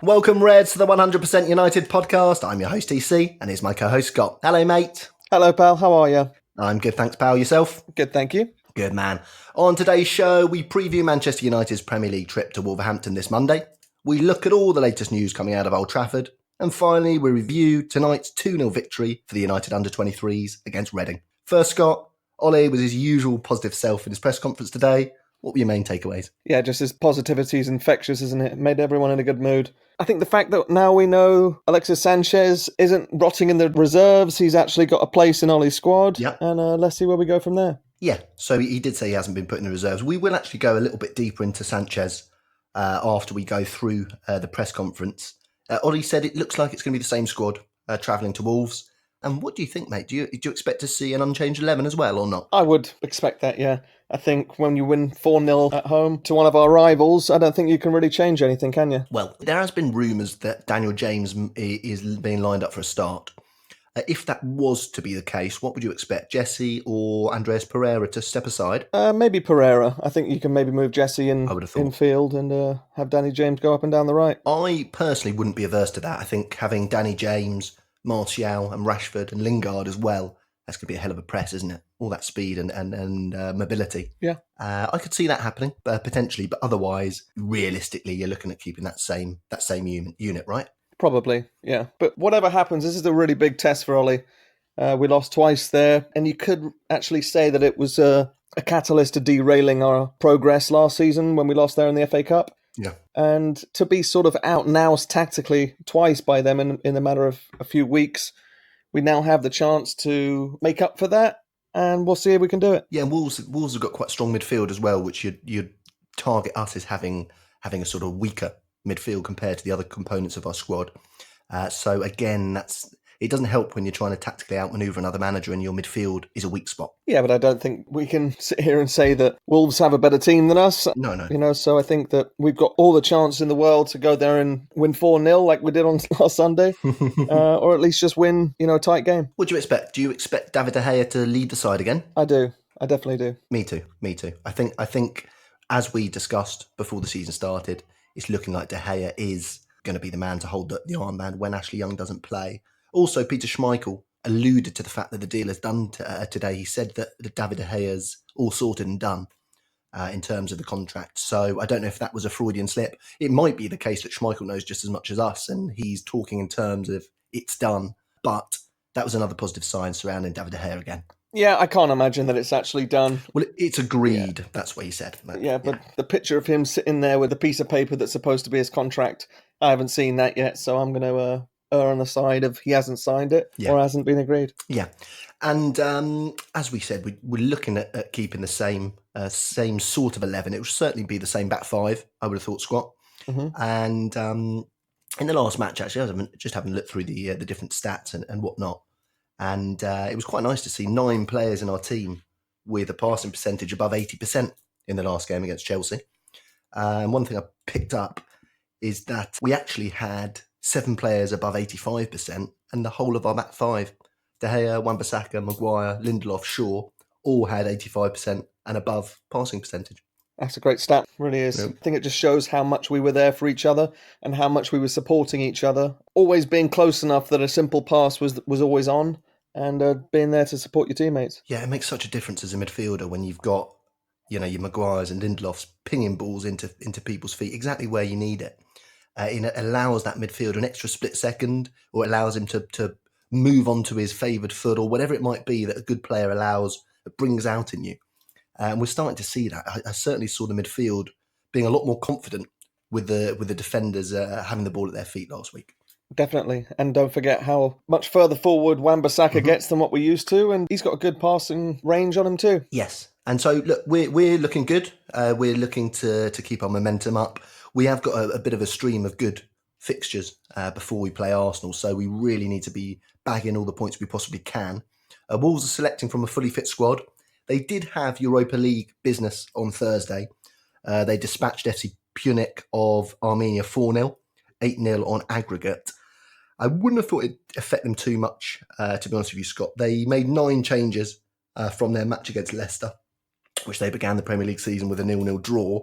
Welcome, Reds, to the 100% United podcast. I'm your host, TC, and here's my co-host, Scott. Hello, mate. Hello, pal. How are you? I'm good, thanks, pal. Yourself? Good, thank you. Good, man. On today's show, we preview Manchester United's Premier League trip to Wolverhampton this Monday. We look at all the latest news coming out of Old Trafford. And finally, we review tonight's 2-0 victory for the United Under-23's against Reading. First, Scott, Ole was his usual positive self in his press conference today. What were your main takeaways? Yeah, just his positivity is infectious, isn't it? It made everyone in a good mood. I think the fact that now we know Alexis Sanchez isn't rotting in the reserves, he's actually got a place in Ole's squad. Yep. And let's see where we go from there. Yeah, so he did say he hasn't been put in the reserves. We will actually go a little bit deeper into Sanchez after we go through the press conference. Ole said it looks like it's going to be the same squad travelling to Wolves. And what do you think, mate? Do you expect to see an unchanged 11 as well or not? I would expect that, yeah. I think when you win 4-0 at home to one of our rivals, I don't think you can really change anything, can you? Well, there has been rumours that Daniel James is being lined up for a start. If that was to be the case, what would you expect? Jesse or Andreas Pereira to step aside? Maybe Pereira. I think you can maybe move Jesse in field and have Danny James go up and down the right. I personally wouldn't be averse to that. I think having Danny James, Martial and Rashford and Lingard as well, that's going to be a hell of a press, isn't it? All that speed and mobility. Yeah. I could see that happening, potentially, but otherwise, realistically, you're looking at keeping that same unit, right? Probably, yeah. But whatever happens, this is a really big test for Ole. We lost twice there, and you could actually say that it was a catalyst to derailing our progress last season when we lost there in the FA Cup. Yeah. And to be sort of out-noused tactically twice by them in a matter of a few weeks, we now have the chance to make up for that, and we'll see if we can do it. Yeah, Wolves have got quite strong midfield as well, which you'd target us as having a sort of weaker midfield compared to the other components of our squad. So again, it doesn't help when you're trying to tactically outmaneuver another manager and your midfield is a weak spot. Yeah, but I don't think we can sit here and say that Wolves have a better team than us. No. So I think that we've got all the chance in the world to go there and win 4-0 like we did on last Sunday, or at least just win, a tight game. What do you expect? Do you expect David De Gea to lead the side again? I do. I definitely do. Me too. I think as we discussed before the season started, it's looking like De Gea is going to be the man to hold the armband when Ashley Young doesn't play. Also, Peter Schmeichel alluded to the fact that the deal is done today. He said that David De Gea's all sorted and done in terms of the contract. So I don't know if that was a Freudian slip. It might be the case that Schmeichel knows just as much as us and he's talking in terms of it's done. But that was another positive sign surrounding David De Gea again. Yeah, I can't imagine that it's actually done. Well, it's agreed. Yeah. That's what he said. But the picture of him sitting there with a piece of paper that's supposed to be his contract, I haven't seen that yet. So I'm going to err on the side of he hasn't signed it or hasn't been agreed. Yeah. And as we said, we're looking at keeping the same sort of 11. It would certainly be the same back five, I would have thought, Scott. Mm-hmm. And in the last match, actually, I was just having a look through the different stats and whatnot. And it was quite nice to see 9 players in our team with a passing percentage above 80% in the last game against Chelsea. And one thing I picked up is that we actually had 7 players above 85% and the whole of our back 5, De Gea, Wan-Bissaka, Maguire, Lindelof, Shaw, all had 85% and above passing percentage. That's a great stat, really is. Yep. I think it just shows how much we were there for each other and how much we were supporting each other. Always being close enough that a simple pass was always on and being there to support your teammates. Yeah, it makes such a difference as a midfielder when you've got, your Maguires and Lindelofs pinging balls into people's feet exactly where you need it. It allows that midfielder an extra split second, or it allows him to move onto his favoured foot, or whatever it might be that a good player brings out in you. And we're starting to see that. I certainly saw the midfield being a lot more confident with the defenders having the ball at their feet last week. Definitely. And don't forget how much further forward Wan-Bissaka gets than what we used to. And he's got a good passing range on him too. Yes. And so, look, we're looking good. We're looking to keep our momentum up. We have got a bit of a stream of good fixtures before we play Arsenal. So we really need to be bagging all the points we possibly can. Wolves are selecting from a fully fit squad. They did have Europa League business on Thursday. They dispatched FC Punic of Armenia 4-0, 8-0 on aggregate. I wouldn't have thought it'd affect them too much, to be honest with you, Scott. They made 9 changes from their match against Leicester, which they began the Premier League season with a 0-0 draw.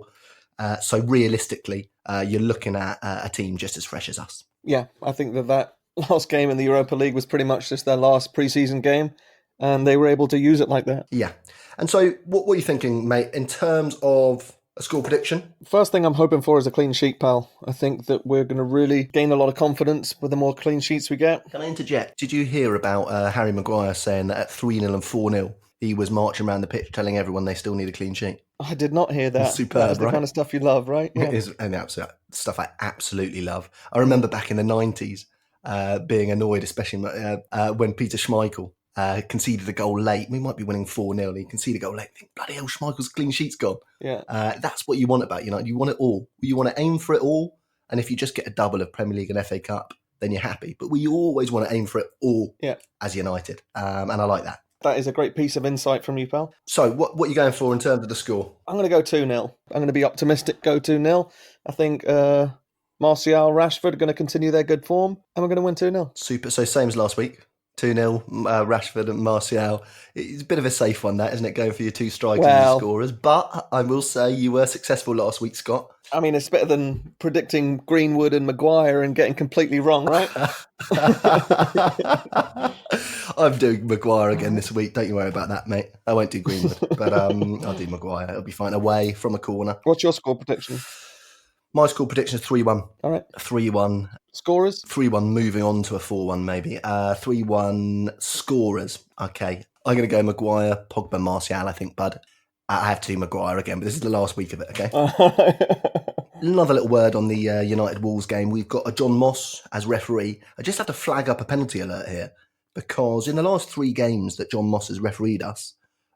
So realistically, you're looking at a team just as fresh as us. Yeah, I think that last game in the Europa League was pretty much just their last pre-season game, and they were able to use it like that. Yeah. And so what were you thinking, mate, in terms of a score prediction? First thing I'm hoping for is a clean sheet, pal. I think that we're going to really gain a lot of confidence with the more clean sheets we get. Can I interject? Did you hear about Harry Maguire saying that at 3-0 and 4-0, he was marching around the pitch telling everyone they still need a clean sheet? I did not hear that. Superb, That's the right? kind of stuff you love, right? Yeah. It is and absolute stuff I absolutely love. I remember back in the 90s being annoyed, especially when Peter Schmeichel conceded a goal late. We might be winning 4-0. He conceded a goal late. I think, bloody hell, Schmeichel's clean sheet's gone. Yeah. That's what you want about United. You want it all. You want to aim for it all. And if you just get a double of Premier League and FA Cup, then you're happy. But we always want to aim for it all as United. And I like that. That is a great piece of insight from you, pal. So what are you going for in terms of the score? I'm going to go 2-0. I'm going to be optimistic, go 2-0. I think Martial, Rashford are going to continue their good form, and we're going to win 2-0. Super. So same as last week. 2-0, Rashford and Martial. It's a bit of a safe one, that, isn't it, going for your two strikers and scorers? But I will say you were successful last week, Scott. I mean, it's better than predicting Greenwood and Maguire and getting completely wrong, right? I'm doing Maguire again this week. Don't you worry about that, mate. I won't do Greenwood, but I'll do Maguire. It'll be fine. Away from a corner. What's your score prediction? My score prediction is 3-1. All right. 3-1. Scorers? 3-1, moving on to a 4-1 maybe. 3-1 scorers. Okay. I'm going to go Maguire, Pogba, Martial, I think, bud. I have to do Maguire again, but this is the last week of it, okay? Another little word on the United Wolves game. We've got a John Moss as referee. I just have to flag up a penalty alert here because in the last 3 games that John Moss has refereed us,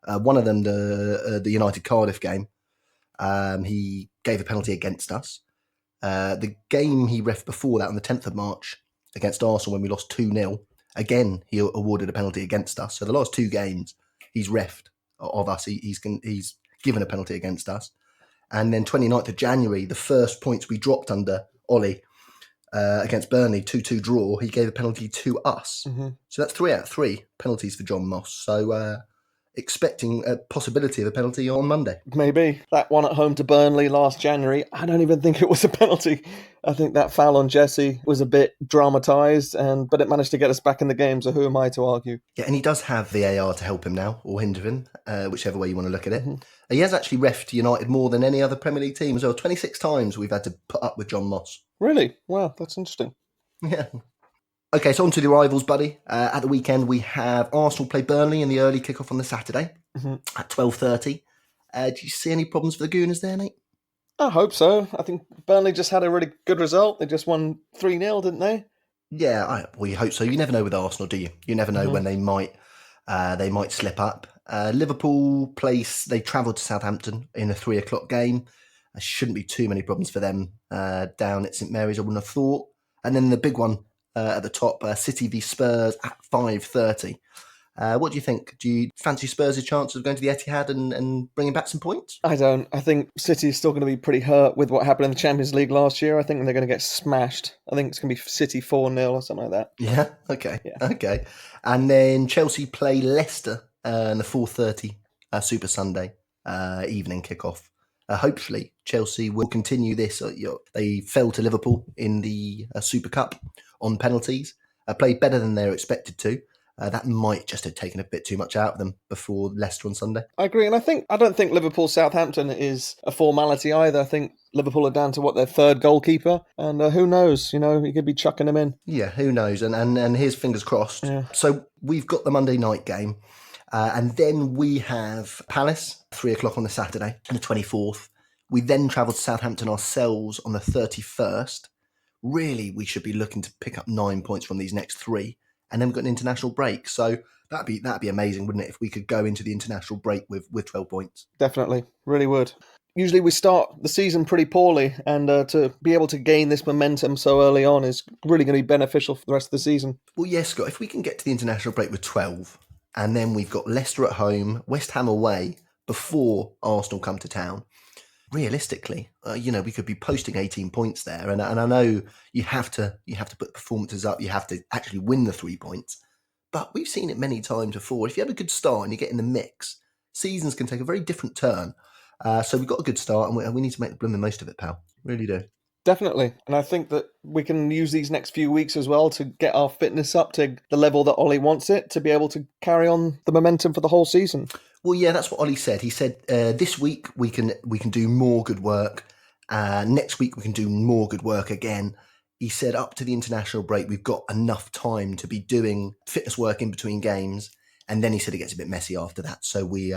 one of them, the United Cardiff game, he gave a penalty against us. The game he ref before that on the 10th of March against Arsenal when we lost 2-0, again, he awarded a penalty against us. So the last 2 games he's refed of us, he's given a penalty against us. And then 29th of January, the first points we dropped under Ole against Burnley, 2-2 draw, he gave a penalty to us. Mm-hmm. So that's 3 out of 3 penalties for John Moss. So expecting a possibility of a penalty on Monday. Maybe. That one at home to Burnley last January, I don't even think it was a penalty. I think that foul on Jesse was a bit dramatised, but it managed to get us back in the game, so who am I to argue? Yeah, and he does have VAR to help him now, or hinder him, whichever way you want to look at it. Mm-hmm. He has actually refed United more than any other Premier League team as well. 26 times we've had to put up with John Moss. Really? Wow, that's interesting. Yeah. Okay, so on to the rivals, buddy. At the weekend, we have Arsenal play Burnley in the early kickoff on the Saturday at 12:30. Do you see any problems for the Gooners there, mate? I hope so. I think Burnley just had a really good result. They just won 3-0, didn't they? Yeah, we hope so. You never know with Arsenal, do you? You never know when they might slip up. Liverpool they travel to Southampton in a 3:00 game. There shouldn't be too many problems for them down at St Mary's, I wouldn't have thought. And then the big one at the top, City v Spurs at 5:30. What do you think? Do you fancy Spurs' chance of going to the Etihad and bringing back some points? I don't. I think City is still going to be pretty hurt with what happened in the Champions League last year. I think they're going to get smashed. I think it's going to be City 4-0 or something like that. Yeah? Okay. Yeah. Okay. And then Chelsea play Leicester in the 4:30 Super Sunday evening kickoff. Hopefully, Chelsea will continue this. They fell to Liverpool in the Super Cup on penalties. Played better than they were expected to. That might just have taken a bit too much out of them before Leicester on Sunday. I agree, and I don't think Liverpool-Southampton is a formality either. I think Liverpool are down to their 3rd goalkeeper, and who knows? He could be chucking them in. Yeah, who knows? And here's fingers crossed. Yeah. So we've got the Monday night game, and then we have Palace 3:00 on the Saturday, on the 24th. We then travel to Southampton ourselves on the 31st. Really, we should be looking to pick up 9 points from these next 3. And then we've got an international break. So that'd be amazing, wouldn't it, if we could go into the international break with 12 points? Definitely. Really would. Usually we start the season pretty poorly, and to be able to gain this momentum so early on is really going to be beneficial for the rest of the season. Well, yes, Scott, if we can get to the international break with 12, and then we've got Leicester at home, West Ham away, before Arsenal come to town, realistically, we could be posting 18 points there. And I know you have to put performances up. You have to actually win the 3 points. But we've seen it many times before. If you have a good start and you get in the mix, seasons can take a very different turn. So we've got a good start, and we need to make the blooming most of it, pal. Really do. Definitely. And I think that we can use these next few weeks as well to get our fitness up to the level that Ollie wants it, to be able to carry on the momentum for the whole season. Well, yeah, that's what Ollie said. He said this week we can do more good work. Next week we can do more good work again. He said up to the international break we've got enough time to be doing fitness work in between games, and then he said it gets a bit messy after that. So we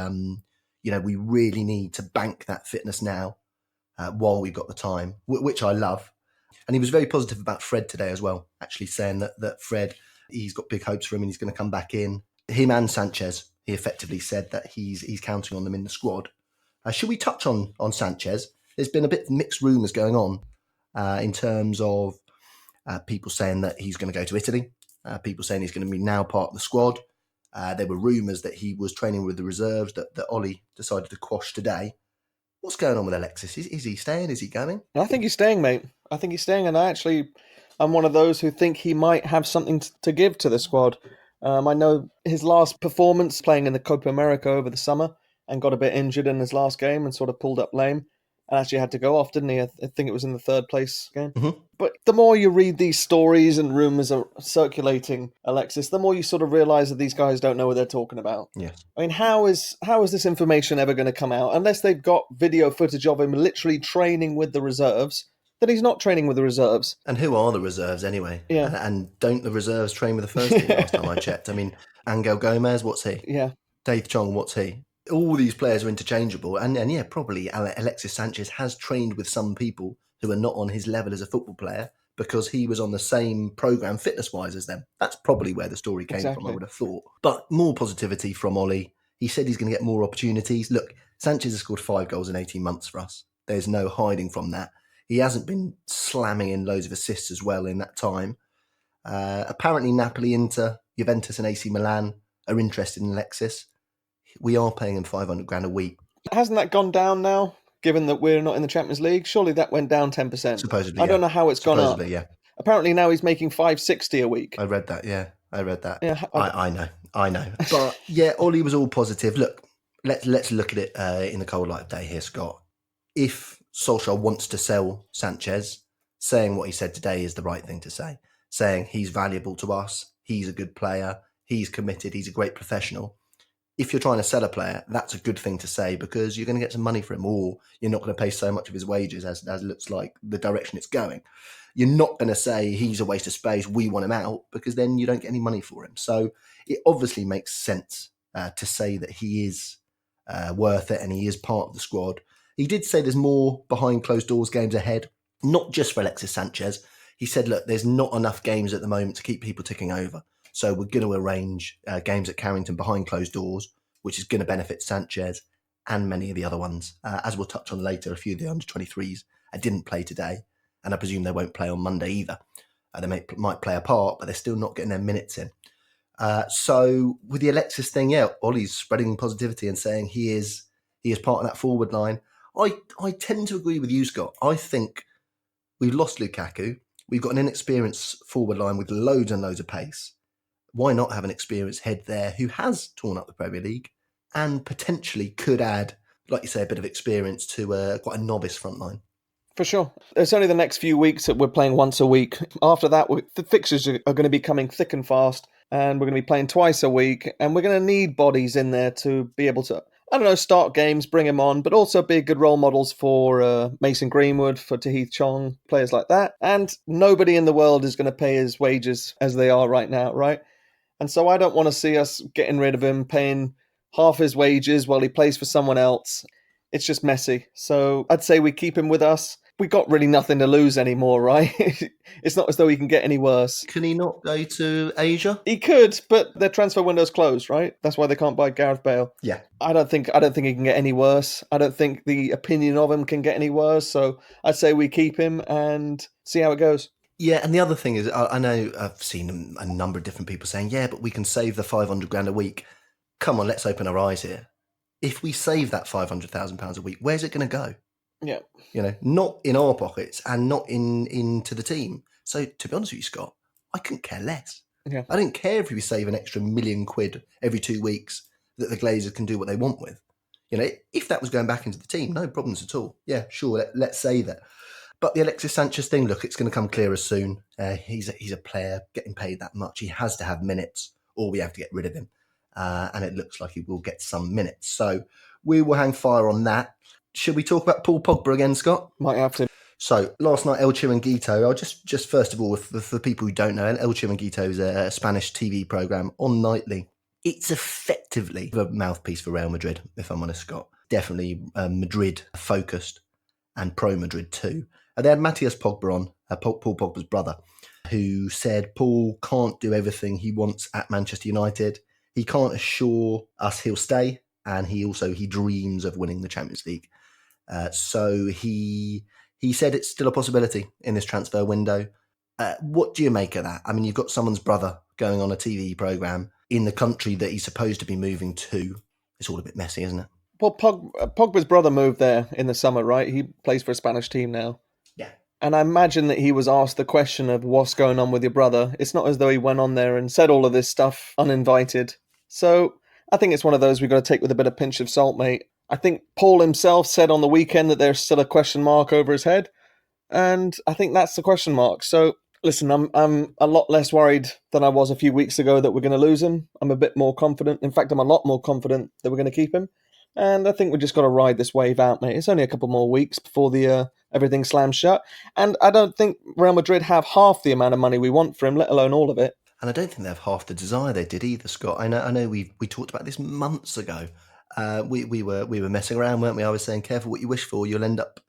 really need to bank that fitness now while we've got the time, which I love. And he was very positive about Fred today as well, actually saying that Fred, he's got big hopes for him and he's going to come back in. Him and Sanchez, he effectively said that he's counting on them in the squad. Should we touch on Sanchez? There's been a bit of mixed rumours going on in terms of people saying that he's going to go to Italy, people saying he's going to be now part of the squad. There were rumours that he was training with the reserves that Ollie decided to quash today. What's going on with Alexis? Is he staying? Is he going? I think he's staying, mate. I think he's staying, and I'm one of those who think he might have something to give to the squad. I know his last performance playing in the Copa America over the summer and got a bit injured in his last game and sort of pulled up lame and actually had to go off, didn't he? I think it was in the third place game. Mm-hmm. But the more you read these stories and rumours are circulating, Alexis, the more you sort of realise that these guys don't know what they're talking about. Yes. I mean, how is this information ever going to come out? Unless they've got video footage of him literally training with the reserves, then he's not training with the reserves. And who are the reserves anyway? Yeah. And don't the reserves train with the first team last time I checked? I mean, Angel Gomez, what's he? Yeah. Dave Chong, what's he? All these players are interchangeable. And yeah, probably Alexis Sanchez has trained with some people who are not on his level as a football player because he was on the same programme fitness-wise as them. That's probably where the story came from, I would have thought. But more positivity from Ollie. He said he's going to get more opportunities. Look, Sanchez has scored 5 goals in 18 months for us. There's no hiding from that. He hasn't been slamming in loads of assists as well in that time. Apparently Napoli, Inter, Juventus and AC Milan are interested in Alexis. We are paying him $500,000 a week. Hasn't that gone down now, given that we're not in the Champions League? Surely that went down 10%. Supposedly, I don't know how it's gone up. Yeah. Apparently now he's making $560 a week. I read that, yeah. Yeah, I know. But yeah, Ollie was all positive. Look, let's look at it in the cold light of day here, Scott. If Solskjaer wants to sell Sanchez, saying what he said today is the right thing to say. Saying he's valuable to us, he's a good player, he's committed, he's a great professional. If you're trying to sell a player, that's a good thing to say because you're going to get some money for him, or you're not going to pay so much of his wages as looks like the direction it's going. You're not going to say he's a waste of space, we want him out, because then you don't get any money for him. So it obviously makes sense to say that he is worth it and he is part of the squad. He did say there's more behind closed doors games ahead, not just for Alexis Sanchez. He said, look, there's not enough games at the moment to keep people ticking over. So we're going to arrange games at Carrington behind closed doors, which is going to benefit Sanchez and many of the other ones. As we'll touch on later, a few of the under-23's didn't play today, and I presume they won't play on Monday either. They might play a part, but they're still not getting their minutes in. So with the Alexis thing, yeah, Ollie's spreading positivity and saying he is part of that forward line. I tend to agree with you, Scott. I think we've lost Lukaku. We've got an inexperienced forward line with loads and loads of pace. Why not have an experienced head there who has torn up the Premier League and potentially could add, like you say, a bit of experience to quite a novice front line? For sure. It's only the next few weeks that we're playing once a week. After that, the fixtures are going to be coming thick and fast, and we're going to be playing twice a week, and we're going to need bodies in there to be able to, start games, bring them on, but also be good role models for Mason Greenwood, for Tahith Chong, players like that. And nobody in the world is going to pay his wages as they are right now, right? And so I don't want to see us getting rid of him, paying half his wages while he plays for someone else. It's just messy. So I'd say we keep him with us. We got really nothing to lose anymore, right? It's not as though he can get any worse. Can he not go to Asia? He could, but their transfer window's closed, right? That's why they can't buy Gareth Bale. Yeah. I don't think he can get any worse. I don't think the opinion of him can get any worse. So I'd say we keep him and see how it goes. Yeah, and the other thing is, I know I've seen a number of different people saying, yeah, but we can save the $500,000 a week. Come on, let's open our eyes here. If we save that £500,000 a week, where's it going to go? Yeah. Not in our pockets and not into the team. So to be honest with you, Scott, I couldn't care less. Yeah. I didn't care if we save an extra £1 million every 2 weeks that the Glazers can do what they want with. If that was going back into the team, no problems at all. Yeah, sure, let's say that. But the Alexis Sanchez thing, look, it's going to come clearer soon. He's a player getting paid that much. He has to have minutes, or we have to get rid of him. And it looks like he will get some minutes. So we will hang fire on that. Should we talk about Paul Pogba again, Scott? Might have to. So last night, El Chiringuito, I'll just first of all, for people who don't know, El Chiringuito is a Spanish TV programme on nightly. It's effectively a mouthpiece for Real Madrid, if I'm honest, Scott. Definitely Madrid focused and pro-Madrid too. They had Matthias Pogba on, Paul Pogba's brother, who said Paul can't do everything he wants at Manchester United. He can't assure us he'll stay, and he dreams of winning the Champions League. So he said it's still a possibility in this transfer window. What do you make of that? I mean, you've got someone's brother going on a TV programme in the country that he's supposed to be moving to. It's all a bit messy, isn't it? Well, Pogba's brother moved there in the summer, right? He plays for a Spanish team now. Yeah. And I imagine that he was asked the question of what's going on with your brother. It's not as though he went on there and said all of this stuff uninvited. So I think it's one of those we've got to take with a bit of pinch of salt, mate. I think Paul himself said on the weekend that there's still a question mark over his head. And I think that's the question mark. So listen, I'm a lot less worried than I was a few weeks ago that we're going to lose him. I'm a bit more confident. In fact, I'm a lot more confident that we're going to keep him. And I think we just got to ride this wave out, mate. It's only a couple more weeks before the everything slams shut. And I don't think Real Madrid have half the amount of money we want for him, let alone all of it. And I don't think they have half the desire they did either, Scott. I know we talked about this months ago. We were messing around, weren't we? I was saying, careful what you wish for. You'll end up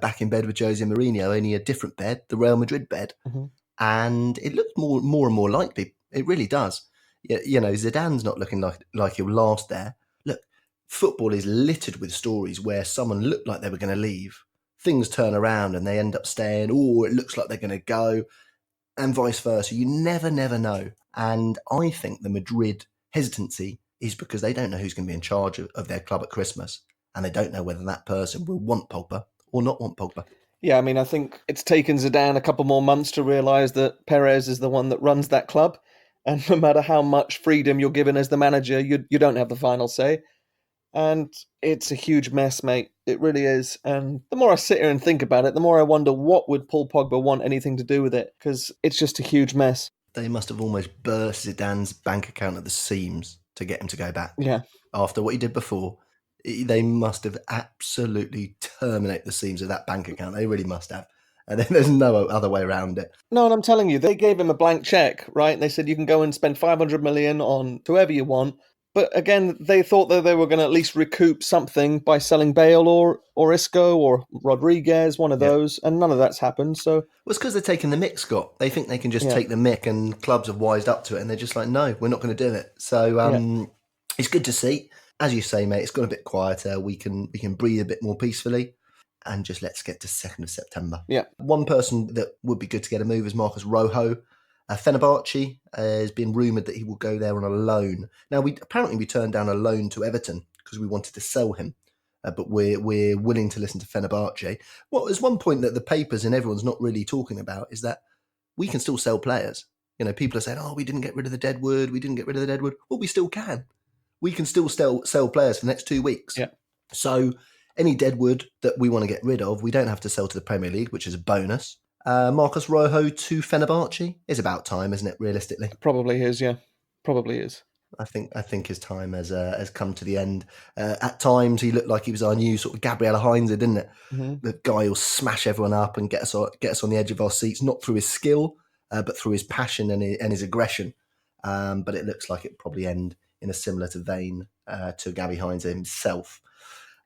back in bed with Jose Mourinho, only a different bed, the Real Madrid bed. Mm-hmm. And it looks more and more likely. It really does. Zidane's not looking like he'll last there. Look, football is littered with stories where someone looked like they were going to leave. Things turn around and they end up staying, or it looks like they're going to go, and vice versa. You never know. And I think the Madrid hesitancy is because they don't know who's going to be in charge of their club at Christmas, and they don't know whether that person will want Pogba or not want Pogba. Yeah, I mean, I think it's taken Zidane a couple more months to realise that Perez is the one that runs that club, and no matter how much freedom you're given as the manager, you don't have the final say. And it's a huge mess, mate. It really is. And the more I sit here and think about it, the more I wonder what would Paul Pogba want anything to do with it, because it's just a huge mess. They must have almost burst Zidane's bank account at the seams to get him to go back. Yeah. After what he did before, they must have absolutely terminated the seams of that bank account. They really must have. And there's no other way around it. No, and I'm telling you, they gave him a blank check, right? And they said you can go and spend 500 million on whoever you want. But again, they thought that they were going to at least recoup something by selling Bale or Isco or Rodriguez, one of those, and none of that's happened. So well, it's because they're taking the mick, Scott. They think they can just take the mick, and clubs have wised up to it, and they're just like, no, we're not going to do it. So it's good to see. As you say, mate, it's got a bit quieter. We can breathe a bit more peacefully, and just let's get to 2nd of September. Yeah. One person that would be good to get a move is Marcos Rojo. Fenerbahce has been rumoured that he will go there on a loan. Now, we turned down a loan to Everton because we wanted to sell him, but we're willing to listen to Fenerbahce. Well, there's one point that the papers and everyone's not really talking about is that we can still sell players. People are saying, oh, we didn't get rid of the Deadwood. Well, we still can. We can still sell players for the next 2 weeks. Yeah. So any Deadwood that we want to get rid of, we don't have to sell to the Premier League, which is a bonus. Marcos Rojo to Fenerbahce is about time, isn't it? Realistically, probably is. Yeah, probably is. I think his time has come to the end. At times, he looked like he was our new sort of Gabriel Heinze, didn't it? Mm-hmm. The guy who'll smash everyone up and get us on the edge of our seats, not through his skill, but through his passion and his aggression. But it looks like it'll probably end in a similar vein to Gabby Heinze himself.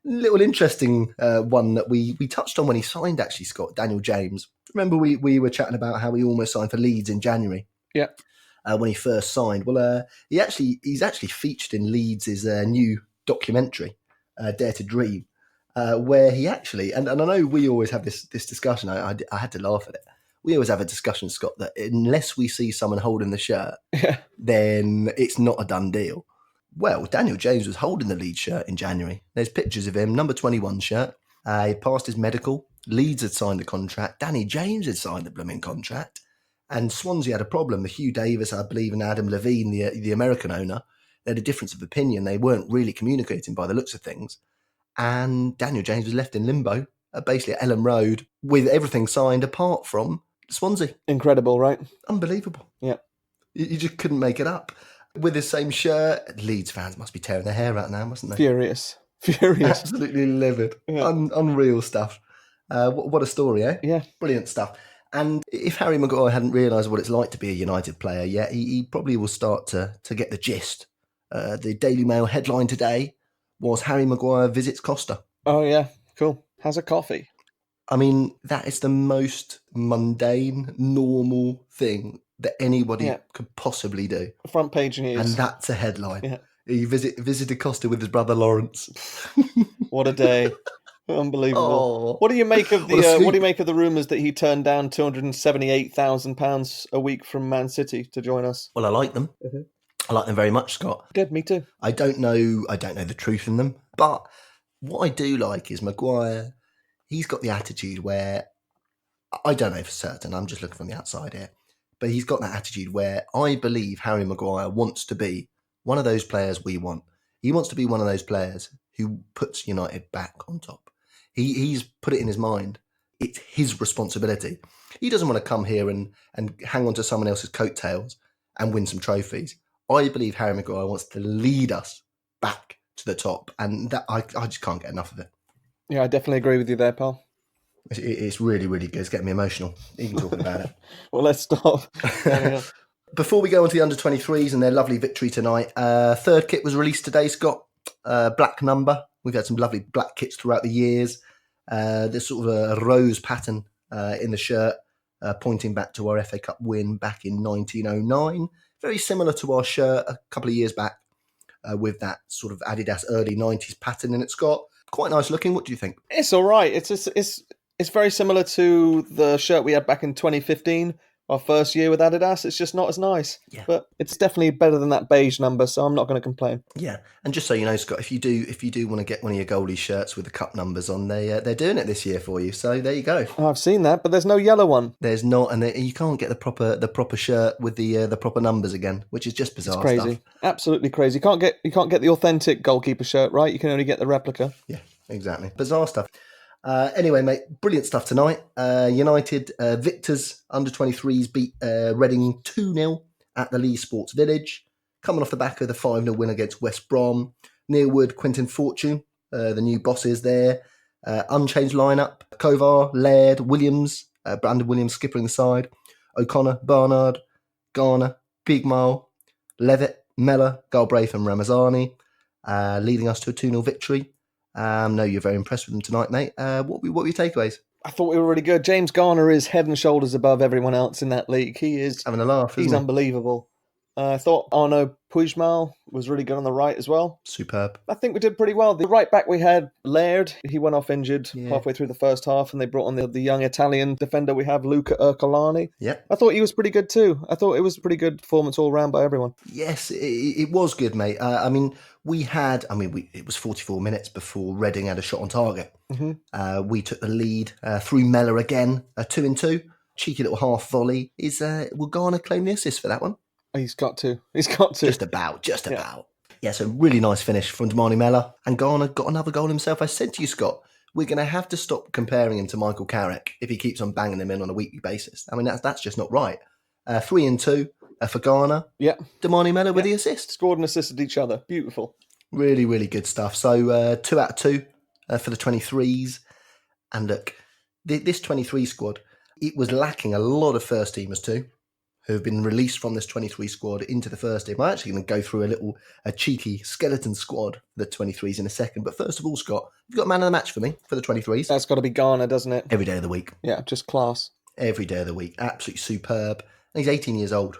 Little interesting one that we touched on when he signed, actually, Scott, Daniel James. Remember we were chatting about how he almost signed for Leeds in January? Yeah. When he first signed. Well, he's actually featured in Leeds' new documentary, Dare to Dream, where he actually, and I know we always have this discussion, I had to laugh at it. We always have a discussion, Scott, that unless we see someone holding the shirt, then it's not a done deal. Well, Daniel James was holding the Leeds shirt in January. There's pictures of him, number 21 shirt. He passed his medical. Leeds had signed the contract. Danny James had signed the blooming contract. And Swansea had a problem. Hugh Davis, I believe, and Adam Levine, the American owner, they had a difference of opinion. They weren't really communicating by the looks of things. and Daniel James was left in limbo, basically at Ellen Road, with everything signed apart from Swansea. Incredible, right? Unbelievable. Yeah. You just couldn't make it up. With his same shirt, Leeds fans must be tearing their hair out now, mustn't they? Furious. Absolutely livid. Yeah. Unreal stuff. What a story, eh? Yeah. Brilliant stuff. And if Harry Maguire hadn't realised what it's like to be a United player yet, he probably will start to get the gist. The Daily Mail headline today was Harry Maguire visits Costa. Oh, yeah. Cool. Has a coffee. I mean, that is the most mundane, normal thing that anybody could possibly do. Front page news. And that's a headline. Yeah. He visited Costa with his brother Lawrence. What a day. Unbelievable. Oh, what do you make of the rumours that he turned down £278,000 a week from Man City to join us? Well, I like them. Mm-hmm. I like them very much, Scott. Good, me too. I don't know the truth in them, but what I do like is Maguire. He's got the attitude where, I don't know for certain, I'm just looking from the outside here, but he's got that attitude where I believe Harry Maguire wants to be one of those players we want. He wants to be one of those players who puts United back on top. He's put it in his mind. It's his responsibility. He doesn't want to come here and hang on to someone else's coattails and win some trophies. I believe Harry Maguire wants to lead us back to the top, and that I just can't get enough of it. Yeah, I definitely agree with you there, pal. It's really, really good. It's getting me emotional, even talking about it. Well, let's stop. Before we go on to the under-23s and their lovely victory tonight, third kit was released today, Scott. Black number. We've had some lovely black kits throughout the years. There's sort of a rose pattern in the shirt, pointing back to our FA Cup win back in 1909. Very similar to our shirt a couple of years back, with that sort of Adidas early 90s pattern in it, Scott. Quite nice looking. What do you think? It's all right. It's very similar to the shirt we had back in 2015, our first year with Adidas. It's just not as nice. Yeah. But it's definitely better than that beige number, so I'm not going to complain. Yeah. And just so you know, Scott, if you do want to get one of your goalie shirts with the cup numbers on, they're doing it this year for you. So there you go. Oh, I've seen that, but there's no yellow one. There's not, and you can't get the proper shirt with the proper numbers again, which is just bizarre. It's crazy. Stuff. Absolutely crazy. You can't get the authentic goalkeeper shirt, right? You can only get the replica. Yeah, exactly. Bizarre stuff. Anyway, mate, brilliant stuff tonight. United victors under-23s beat Reading 2-0 at the Lee Sports Village, coming off the back of the 5-0 win against West Brom. Neil Wood, Quentin Fortune, the new bosses there. Unchanged lineup: Kovar, Laird, Williams, Brandon Williams skippering the side, O'Connor, Barnard, Garner, Bigmal, Levitt, Mellor, Galbraith and Ramazani, leading us to a 2-0 victory. No, you're very impressed with them tonight, mate. What were your takeaways? I thought we were really good. James Garner is head and shoulders above everyone else in that league. He is having a laugh. He's unbelievable. I thought Arnaud Puigmal was really good on the right as well. Superb. I think we did pretty well. The right back we had, Laird, he went off injured halfway through the first half, and they brought on the young Italian defender we have, Luca Ercolani. Yeah. I thought he was pretty good too. I thought it was a pretty good performance all round by everyone. Yes, it was good, mate. It was 44 minutes before Reading had a shot on target. Mm-hmm. We took the lead through Mellor again, 2-2. Cheeky little half volley. Will Garner claim the assist for that one? He's got to. Just about. Yeah, so really nice finish from Damani Mellor. And Garner got another goal himself. I said to you, Scott, we're going to have to stop comparing him to Michael Carrick if he keeps on banging them in on a weekly basis. I mean, that's just not right. 3-2 for Garner. Yeah. Damani Mellor with the assist. Scored and assisted each other. Beautiful. Really, really good stuff. So 2 out of 2 for the 23s. And look, this 23 squad, it was lacking a lot of first teamers too, who have been released from this 23 squad into the first team. I'm actually going to go through a cheeky skeleton squad for the 23s in a second. But first of all, Scott, you've got man of the match for me for the 23s. That's got to be Garner, doesn't it? Every day of the week. Yeah, just class. Every day of the week. Absolutely superb. And he's 18 years old.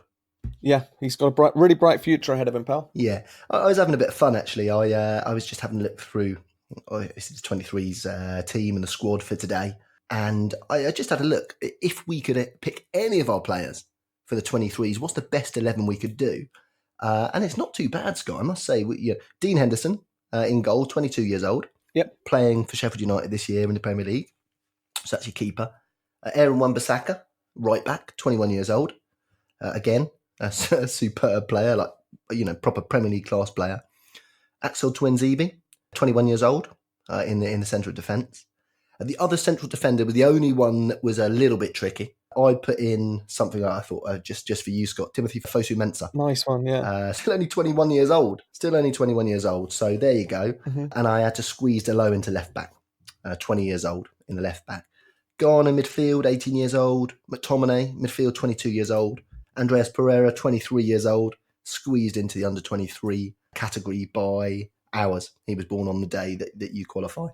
Yeah, he's got a really bright future ahead of him, pal. Yeah. I was having a bit of fun, actually. I was just having a look through this is the 23s team and the squad for today. And I just had a look. If we could pick any of our players for the 23s, what's the best 11 we could do? And it's not too bad, Scott, I must say. Dean Henderson in goal, 22 years old. Yep. Playing for Sheffield United this year in the Premier League. So that's your keeper. Aaron Wan-Bissaka, right back, 21 years old. Again, a superb player, proper Premier League class player. Axel Tuanzebe, 21 years old. in the centre of defence. The other central defender was the only one that was a little bit tricky. I put in something I thought just for you, Scott, Timothy Fosu-Mensah. Nice one, yeah. Still only 21 years old. So there you go. And I had to squeeze Delo into left back, 20 years old in the left back. Garner, midfield, 18 years old. McTominay, midfield, 22 years old. Andreas Pereira, 23 years old. Squeezed into the under-23 category by hours. He was born on the day that you qualify.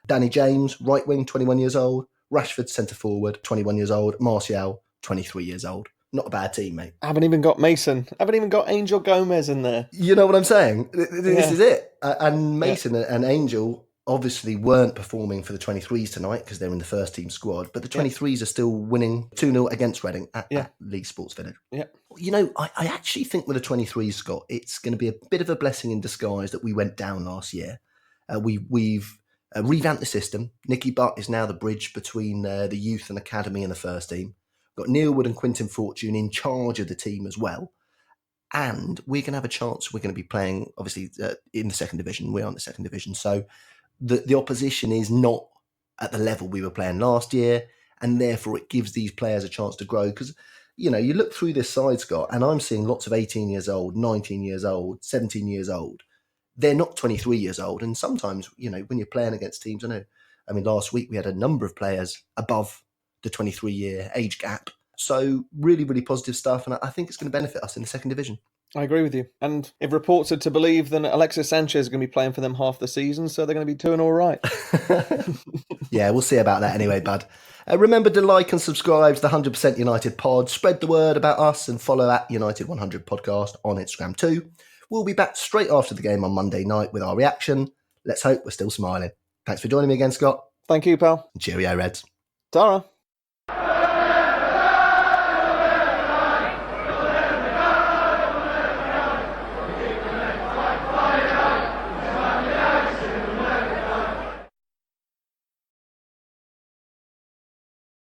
Danny James, right wing, 21 years old. Rashford, centre forward, 21 years old. Martial, 23 years old. Not a bad team, mate. I haven't even got Mason. I haven't even got Angel Gomez in there. You know what I'm saying? This is it. And Mason and Angel obviously weren't performing for the 23s tonight because they're in the first team squad, but the 23s are still winning 2-0 against Reading at League Sports Village. Yeah. You know, I actually think with the 23s, Scott, it's going to be a bit of a blessing in disguise that we went down last year. We've revamped the system. Nicky Butt is now the bridge between the youth and academy and the first team. We've got Neil Wood and Quintin Fortune in charge of the team as well. And we're going to have a chance. We're going to be playing, obviously, in the second division. We're in the second division. So the opposition is not at the level we were playing last year. And therefore, it gives these players a chance to grow. Because, you know, you look through this side, Scott, and I'm seeing lots of 18 years old, 19 years old, 17 years old. They're not 23 years old. And sometimes, you know, when you're playing against teams, I mean, last week we had a number of players above the 23-year age gap. So really, really positive stuff. And I think it's going to benefit us in the second division. I agree with you. And if reports are to believe, then Alexis Sanchez is going to be playing for them half the season, so they're going to be doing all right. Yeah, we'll see about that anyway, bud. Remember to like and subscribe to the 100% United pod. Spread the word about us and follow at United 100 Podcast on Instagram too. We'll be back straight after the game on Monday night with our reaction. Let's hope we're still smiling. Thanks for joining me again, Scott. Thank you, pal. Cheerio, Reds. Tara.